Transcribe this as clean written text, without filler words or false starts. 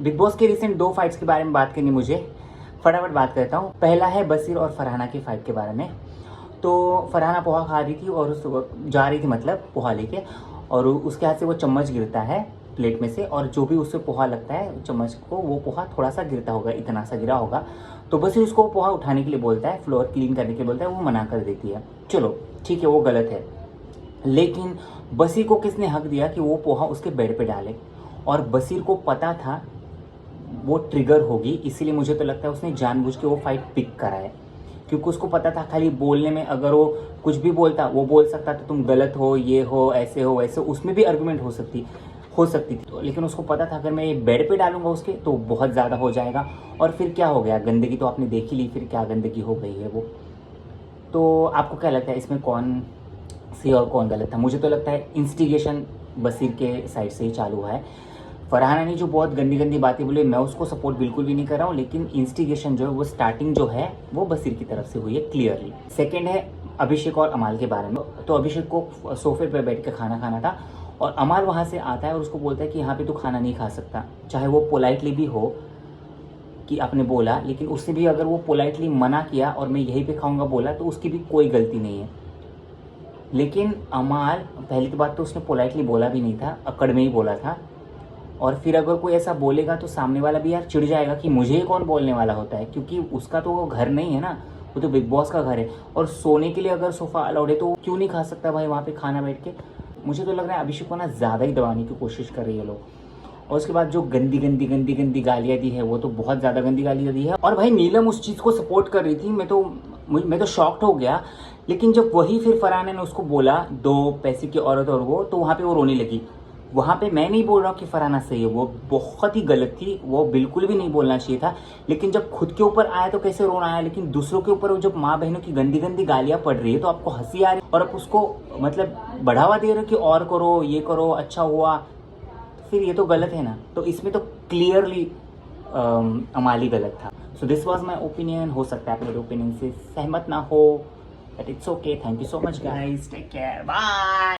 Big boss के recent 2 fights के बारे में बात करनी मुझे, फटाफट बात करता हूँ। पहला है बसीर और फरहाना की फाइट के बारे में। तो फरहाना पोहा खा रही थी और उस जा रही थी मतलब पोहा लेके, और उसके हाथ से वो चम्मच गिरता है प्लेट में से, और जो भी उससे पोहा लगता है चम्मच को, वो पोहा थोड़ा सा गिरता होगा, इतना सा गिरा होगा। तो बसीर उसको पोहा उठाने के लिए बोलता है, फ्लोर क्लीन करने के लिए बोलता है, वो मना कर देती है। चलो ठीक है, वो गलत है, लेकिन बसीर को किसने हक दिया कि वो पोहा उसके बेड पे डाले? और बसीर को पता था वो ट्रिगर होगी, इसीलिए मुझे तो लगता है उसने जानबूझ के वो फाइट पिक करा है, क्योंकि उसको पता था खाली बोलने में अगर वो कुछ भी बोलता, वो बोल सकता था तुम गलत हो, ये हो, ऐसे हो, वैसे, उसमें भी आर्गुमेंट हो सकती थी। तो लेकिन उसको पता था अगर मैं ये बेड पे डालूंगा उसके तो बहुत ज़्यादा हो जाएगा, और फिर क्या हो गया, गंदगी तो आपने देख ही ली, फिर क्या गंदगी हो गई है वो। तो आपको क्या लगता है इसमें कौन सही और कौन गलत था? मुझे तो लगता है इंस्टिगेशन बसीर के साइड से ही चालू हुआ है। फरहाना ने जो बहुत गंदी गंदी बातें बोली, मैं उसको सपोर्ट बिल्कुल भी नहीं कर रहा हूँ, लेकिन इंस्टिगेशन जो है वो स्टार्टिंग जो है वो बसीर की तरफ से हुई है क्लियरली। सेकंड है अभिषेक और अमाल के बारे में। तो अभिषेक को सोफे पर बैठ कर खाना खाना था, और अमाल वहाँ से आता है और उसको बोलता है कि यहाँ पे तू खाना नहीं खा सकता, चाहे वो पोलाइटली भी हो कि आपने बोला, लेकिन उसने भी अगर वो पोलाइटली मना किया और मैं यहीं पे खाऊंगा बोला, तो उसकी भी कोई गलती नहीं है। लेकिन अमाल, पहली तो बात तो उसने पोलाइटली बोला भी नहीं था, अकड़ में ही बोला था, और फिर अगर कोई ऐसा बोलेगा तो सामने वाला भी यार चिढ़ जाएगा कि मुझे कौन बोलने वाला होता है, क्योंकि उसका तो वो घर नहीं है ना, वो तो बिग बॉस का घर है। और सोने के लिए अगर सोफा अलाउड है तो वो क्यों नहीं खा सकता भाई वहाँ पे खाना बैठ के? मुझे तो लग रहा है अभिषेक को ना ज़्यादा ही दबाने की कोशिश कर रही है लोग। और उसके बाद जो गंदी गंदी गंदी गंदी गालियाँ दी है, वो तो बहुत ज़्यादा गंदी गालियाँ दी है। और भाई नीलम उस चीज़ को सपोर्ट कर रही थी, मैं तो शॉक्ड हो गया। लेकिन जब वही फिर फरहाना ने उसको बोला 2 पैसे की औरत और वो, तो वहाँ पे वो रोने लगी। वहाँ पे मैं नहीं बोल रहा हूँ कि फरहाना सही है, वो बहुत ही गलत थी, वो बिल्कुल भी नहीं बोलना चाहिए था। लेकिन जब खुद के ऊपर आया तो कैसे रोना आया, लेकिन दूसरों के ऊपर जब माँ बहनों की गंदी गंदी गालियाँ पड़ रही है तो आपको हंसी आ रही है, और आप उसको मतलब बढ़ावा दे रहे हो कि और करो, ये करो, अच्छा हुआ, फिर ये तो गलत है ना। तो इसमें तो क्लियरली अमाली गलत था। So this was my opinion. हो सकता है आप मेरे ओपिनियन से सहमत ना हो, but it's okay. Thank you so much guys, take care, bye.